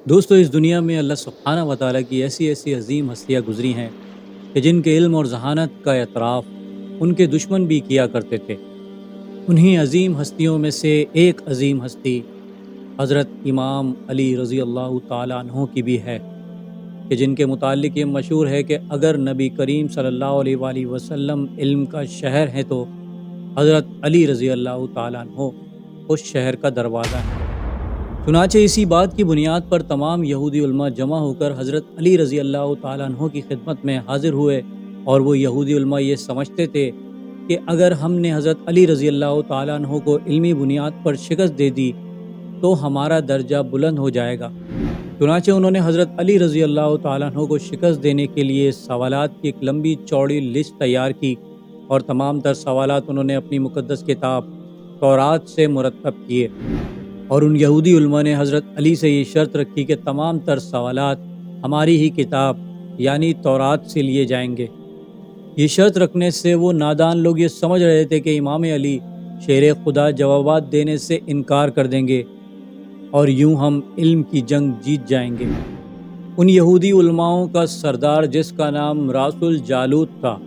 دوستو اس دنیا میں اللہ سبحانہ و تعالیٰ کی ایسی ایسی عظیم ہستیاں گزری ہیں کہ جن کے علم اور ذہانت کا اعتراف ان کے دشمن بھی کیا کرتے تھے۔ انہی عظیم ہستیوں میں سے ایک عظیم ہستی حضرت امام علی رضی اللہ تعالیٰ عنہ کی بھی ہے، کہ جن کے متعلق یہ مشہور ہے کہ اگر نبی کریم صلی اللہ علیہ وآلہ وسلم علم کا شہر ہے تو حضرت علی رضی اللہ تعالیٰ عنہ اس شہر کا دروازہ ہے۔ چنانچہ اسی بات کی بنیاد پر تمام یہودی علماء جمع ہو کر حضرت علی رضی اللہ تعالیٰ عنہ کی خدمت میں حاضر ہوئے، اور وہ یہودی علماء یہ سمجھتے تھے کہ اگر ہم نے حضرت علی رضی اللہ تعالیٰ عنہ کو علمی بنیاد پر شکست دے دی تو ہمارا درجہ بلند ہو جائے گا۔ چنانچہ انہوں نے حضرت علی رضی اللہ تعالیٰ عنہ کو شکست دینے کے لیے سوالات کی ایک لمبی چوڑی لسٹ تیار کی، اور تمام تر سوالات انہوں نے اپنی مقدس کتاب تورات سے مرتب کیے، اور ان یہودی علماء نے حضرت علی سے یہ شرط رکھی کہ تمام تر سوالات ہماری ہی کتاب یعنی تورات سے لیے جائیں گے۔ یہ شرط رکھنے سے وہ نادان لوگ یہ سمجھ رہے تھے کہ امام علی شیر خدا جوابات دینے سے انکار کر دیں گے اور یوں ہم علم کی جنگ جیت جائیں گے۔ ان یہودی علماؤں کا سردار، جس کا نام راس الجالوت تھا،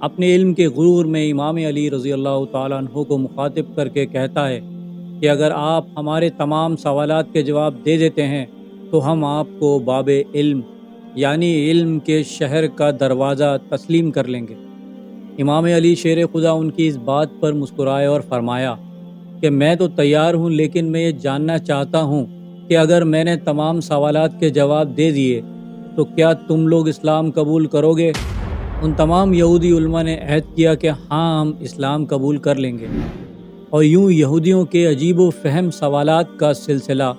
اپنے علم کے غرور میں امام علی رضی اللہ تعالیٰ عنہ کو مخاطب کر کے کہتا ہے کہ اگر آپ ہمارے تمام سوالات کے جواب دے دیتے ہیں تو ہم آپ کو باب علم یعنی علم کے شہر کا دروازہ تسلیم کر لیں گے۔ امام علی شیر خدا ان کی اس بات پر مسکرائے اور فرمایا کہ میں تو تیار ہوں، لیکن میں یہ جاننا چاہتا ہوں کہ اگر میں نے تمام سوالات کے جواب دے دیے تو کیا تم لوگ اسلام قبول کرو گے؟ ان تمام یہودی علماء نے عہد کیا کہ ہاں، ہم اسلام قبول کر لیں گے، اور یوں یہودیوں کے عجیب و فہم سوالات کا سلسلہ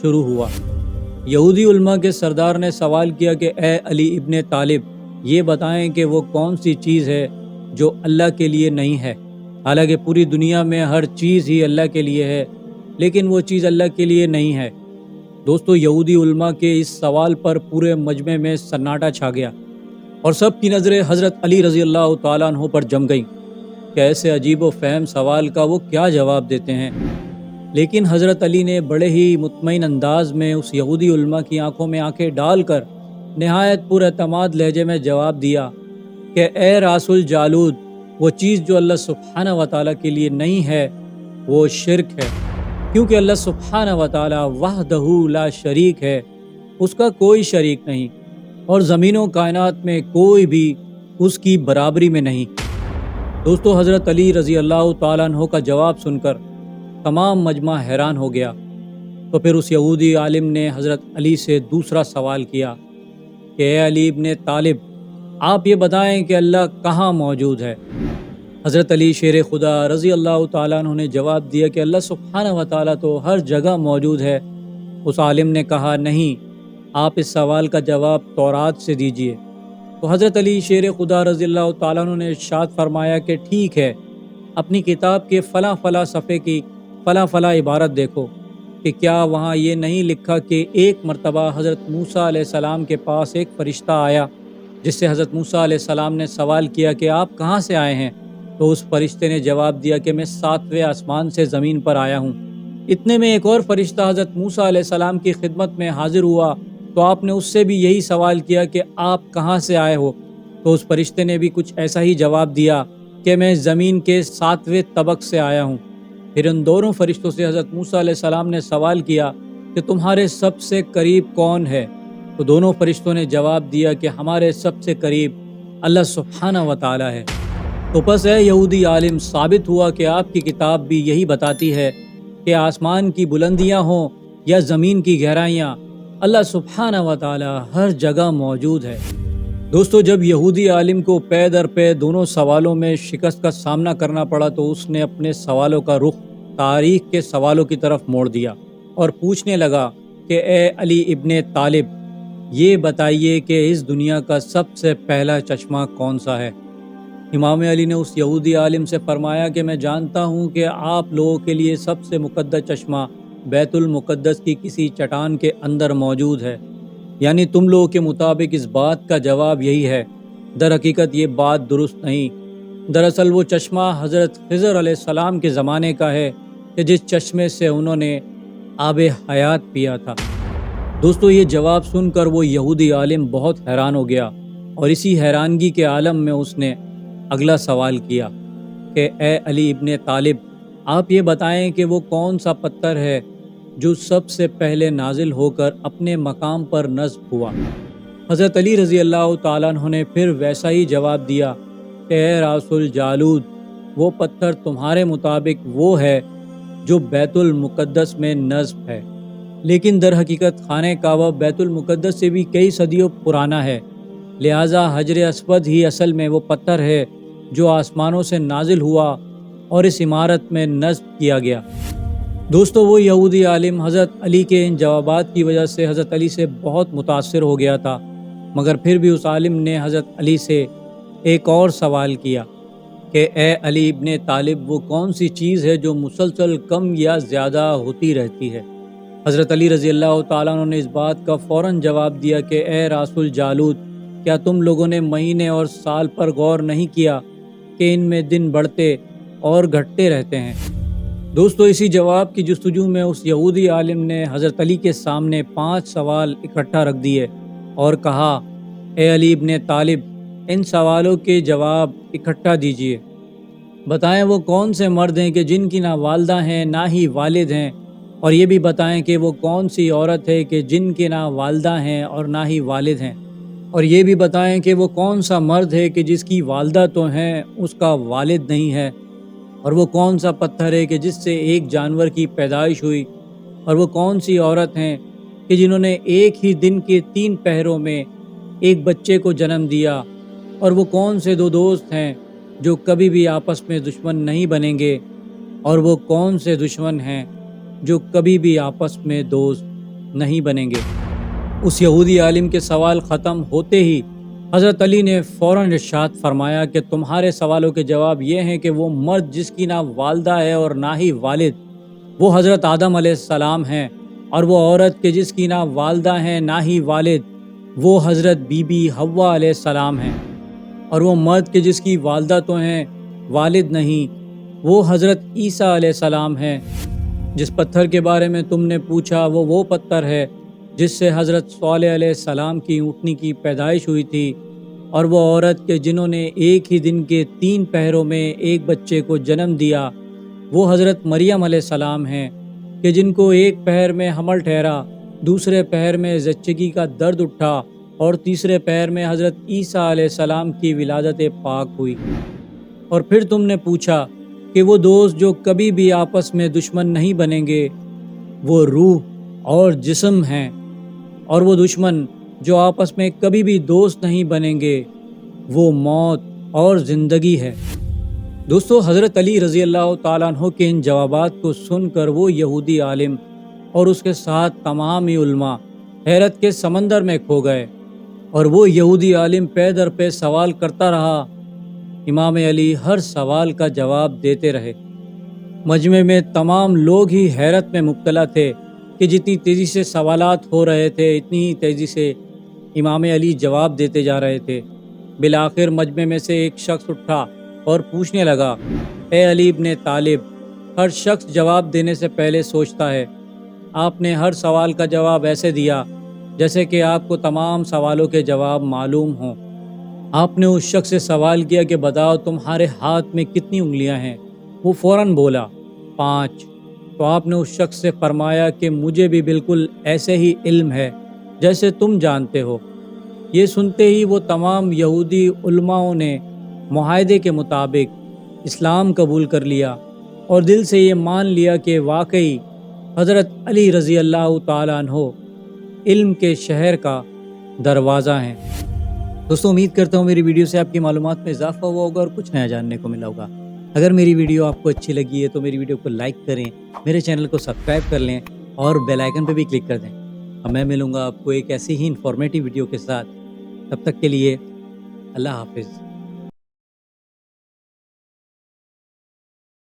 شروع ہوا۔ یہودی علماء کے سردار نے سوال کیا کہ اے علی ابن طالب، یہ بتائیں کہ وہ کون سی چیز ہے جو اللہ کے لیے نہیں ہے؟ حالانکہ پوری دنیا میں ہر چیز ہی اللہ کے لیے ہے، لیکن وہ چیز اللہ کے لیے نہیں ہے۔ دوستو، یہودی علماء کے اس سوال پر پورے مجمع میں سناٹا چھا گیا، اور سب کی نظریں حضرت علی رضی اللہ تعالیٰ عنہ پر جم گئیں کہ ایسے عجیب و فہم سوال کا وہ کیا جواب دیتے ہیں۔ لیکن حضرت علی نے بڑے ہی مطمئن انداز میں اس یہودی علماء کی آنکھوں میں آنکھیں ڈال کر نہایت پر اعتماد لہجے میں جواب دیا کہ اے راس الجالود، وہ چیز جو اللہ سبحانہ و تعالیٰ کے لیے نہیں ہے وہ شرک ہے، کیونکہ اللہ سبحانہ و تعالیٰ وحدہ لا شریک ہے، اس کا کوئی شریک نہیں، اور زمین و کائنات میں کوئی بھی اس کی برابری میں نہیں۔ دوستو، حضرت علی رضی اللہ تعالیٰ عنہ کا جواب سن کر تمام مجمع حیران ہو گیا۔ تو پھر اس یہودی عالم نے حضرت علی سے دوسرا سوال کیا کہ اے علی ابن طالب، آپ یہ بتائیں کہ اللہ کہاں موجود ہے؟ حضرت علی شیر خدا رضی اللہ تعالیٰ عنہ نے جواب دیا کہ اللہ سبحانہ و تعالیٰ تو ہر جگہ موجود ہے۔ اس عالم نے کہا، نہیں، آپ اس سوال کا جواب تورات سے دیجئے۔ تو حضرت علی شیر خدا رضی اللہ تعالیٰ عنہ نے ارشاد فرمایا کہ ٹھیک ہے، اپنی کتاب کے فلاں فلاں صفحے کی فلاں فلاں عبارت دیکھو کہ کیا وہاں یہ نہیں لکھا کہ ایک مرتبہ حضرت موسیٰ علیہ السلام کے پاس ایک فرشتہ آیا، جس سے حضرت موسیٰ علیہ السلام نے سوال کیا کہ آپ کہاں سے آئے ہیں؟ تو اس فرشتے نے جواب دیا کہ میں 7ویں آسمان سے زمین پر آیا ہوں۔ اتنے میں ایک اور فرشتہ حضرت موسیٰ علیہ السلام کی خدمت میں حاضر ہوا، تو آپ نے اس سے بھی یہی سوال کیا کہ آپ کہاں سے آئے ہو؟ تو اس فرشتے نے بھی کچھ ایسا ہی جواب دیا کہ میں زمین کے 7ویں طبق سے آیا ہوں۔ پھر ان دونوں فرشتوں سے حضرت موسیٰ علیہ السلام نے سوال کیا کہ تمہارے سب سے قریب کون ہے؟ تو دونوں فرشتوں نے جواب دیا کہ ہمارے سب سے قریب اللہ سبحانہ و تعالیٰ ہے۔ تو پس اے یہودی عالم، ثابت ہوا کہ آپ کی کتاب بھی یہی بتاتی ہے کہ آسمان کی بلندیاں ہوں یا زمین کی گہرائیاں، اللہ سبحانہ و تعالیٰ ہر جگہ موجود ہے۔ دوستو، جب یہودی عالم کو پے در پے دونوں سوالوں میں شکست کا سامنا کرنا پڑا تو اس نے اپنے سوالوں کا رخ تاریخ کے سوالوں کی طرف موڑ دیا اور پوچھنے لگا کہ اے علی ابن طالب، یہ بتائیے کہ اس دنیا کا سب سے پہلا چشمہ کون سا ہے؟ امام علی نے اس یہودی عالم سے فرمایا کہ میں جانتا ہوں کہ آپ لوگوں کے لیے سب سے مقدس چشمہ بیت المقدس کی کسی چٹان کے اندر موجود ہے، یعنی تم لوگوں کے مطابق اس بات کا جواب یہی ہے۔ در حقیقت یہ بات درست نہیں۔ دراصل وہ چشمہ حضرت خضر علیہ السلام کے زمانے کا ہے کہ جس چشمے سے انہوں نے آب حیات پیا تھا۔ دوستو یہ جواب سن کر وہ یہودی عالم بہت حیران ہو گیا، اور اسی حیرانگی کے عالم میں اس نے اگلا سوال کیا کہ اے علی ابن طالب، آپ یہ بتائیں کہ وہ کون سا پتھر ہے جو سب سے پہلے نازل ہو کر اپنے مقام پر نصب ہوا؟ حضرت علی رضی اللہ تعالیٰ عنہ نے پھر ویسا ہی جواب دیا کہ اے راس الجالود، وہ پتھر تمہارے مطابق وہ ہے جو بیت المقدس میں نصب ہے، لیکن در حقیقت خانہ کعبہ بیت المقدس سے بھی کئی صدیوں پرانا ہے، لہٰذا حجر اسود ہی اصل میں وہ پتھر ہے جو آسمانوں سے نازل ہوا اور اس عمارت میں نصب کیا گیا۔ دوستو وہ یہودی عالم حضرت علی کے ان جوابات کی وجہ سے حضرت علی سے بہت متاثر ہو گیا تھا، مگر پھر بھی اس عالم نے حضرت علی سے ایک اور سوال کیا کہ اے علی ابن طالب، وہ کون سی چیز ہے جو مسلسل کم یا زیادہ ہوتی رہتی ہے؟ حضرت علی رضی اللہ تعالیٰ عنہ نے اس بات کا فوراً جواب دیا کہ اے راس الجالود، کیا تم لوگوں نے مہینے اور سال پر غور نہیں کیا کہ ان میں دن بڑھتے اور گھٹتے رہتے ہیں؟ دوستو اسی جواب کی جستجو میں اس یہودی عالم نے حضرت علی کے سامنے 5 سوال اکٹھا رکھ دیے اور کہا اے علی ابن طالب، ان سوالوں کے جواب اکٹھا دیجیے۔ بتائیں وہ کون سے مرد ہیں کہ جن کی نہ والدہ ہیں نہ ہی والد ہیں، اور یہ بھی بتائیں کہ وہ کون سی عورت ہے کہ جن کے نہ والدہ ہیں اور نہ ہی والد ہیں، اور یہ بھی بتائیں کہ وہ کون سا مرد ہے کہ جس کی والدہ تو ہیں اس کا والد نہیں ہے، اور وہ کون سا پتھر ہے کہ جس سے ایک جانور کی پیدائش ہوئی، اور وہ کون سی عورت ہیں کہ جنہوں نے ایک ہی دن کے 3 پہروں میں ایک بچے کو جنم دیا، اور وہ کون سے 2 دوست ہیں جو کبھی بھی آپس میں دشمن نہیں بنیں گے، اور وہ کون سے دشمن ہیں جو کبھی بھی آپس میں دوست نہیں بنیں گے۔ اس یہودی عالم کے سوال ختم ہوتے ہی حضرت علی نے فوراً ارشاد فرمایا کہ تمہارے سوالوں کے جواب یہ ہیں کہ وہ مرد جس کی نہ والدہ ہے اور نہ ہی والد، وہ حضرت آدم علیہ السلام ہیں، اور وہ عورت کہ جس کی نہ والدہ ہیں نہ ہی والد، وہ حضرت بی بی حوا علیہ السلام ہیں، اور وہ مرد کہ جس کی والدہ تو ہیں والد نہیں، وہ حضرت عیسیٰ علیہ السلام ہیں۔ جس پتھر کے بارے میں تم نے پوچھا وہ پتھر ہے جس سے حضرت صالح علیہ السلام کی اونٹنی کی پیدائش ہوئی تھی، اور وہ عورت کہ جنہوں نے ایک ہی دن کے 3 پہروں میں ایک بچے کو جنم دیا، وہ حضرت مریم علیہ السلام ہیں کہ جن کو ایک پہر میں حمل ٹھہرا، دوسرے پہر میں زچگی کا درد اٹھا، اور تیسرے پہر میں حضرت عیسیٰ علیہ السلام کی ولادت پاک ہوئی۔ اور پھر تم نے پوچھا کہ وہ دوست جو کبھی بھی آپس میں دشمن نہیں بنیں گے، وہ روح اور جسم ہیں، اور وہ دشمن جو آپس میں کبھی بھی دوست نہیں بنیں گے، وہ موت اور زندگی ہے۔ دوستو حضرت علی رضی اللہ تعالیٰ عنہ کے ان جوابات کو سن کر وہ یہودی عالم اور اس کے ساتھ تمام ہی علماء حیرت کے سمندر میں کھو گئے، اور وہ یہودی عالم پے در پے سوال کرتا رہا۔ امام علی ہر سوال کا جواب دیتے رہے۔ مجمع میں تمام لوگ ہی حیرت میں مبتلا تھے کہ جتنی تیزی سے سوالات ہو رہے تھے اتنی ہی تیزی سے امام علی جواب دیتے جا رہے تھے۔ بالآخر مجمع میں سے ایک شخص اٹھا اور پوچھنے لگا، اے علی ابن طالب، ہر شخص جواب دینے سے پہلے سوچتا ہے، آپ نے ہر سوال کا جواب ایسے دیا جیسے کہ آپ کو تمام سوالوں کے جواب معلوم ہوں۔ آپ نے اس شخص سے سوال کیا کہ بتاؤ تمہارے ہاتھ میں کتنی انگلیاں ہیں؟ وہ فوراً بولا 5۔ تو آپ نے اس شخص سے فرمایا کہ مجھے بھی بالکل ایسے ہی علم ہے جیسے تم جانتے ہو۔ یہ سنتے ہی وہ تمام یہودی علماؤں نے معاہدے کے مطابق اسلام قبول کر لیا اور دل سے یہ مان لیا کہ واقعی حضرت علی رضی اللہ تعالیٰ عنہ علم کے شہر کا دروازہ ہیں۔ دوستو امید کرتا ہوں میری ویڈیو سے آپ کی معلومات میں اضافہ ہوا ہوگا اور کچھ نیا جاننے کو ملا ہوگا۔ اگر میری ویڈیو آپ کو اچھی لگی ہے تو میری ویڈیو کو لائک کریں، میرے چینل کو سبسکرائب کر لیں اور بیل آئیکن پہ بھی کلک کر دیں۔ اب میں ملوں گا آپ کو ایک ایسی ہی انفارمیٹیو ویڈیو کے ساتھ، تب تک کے لیے اللہ حافظ۔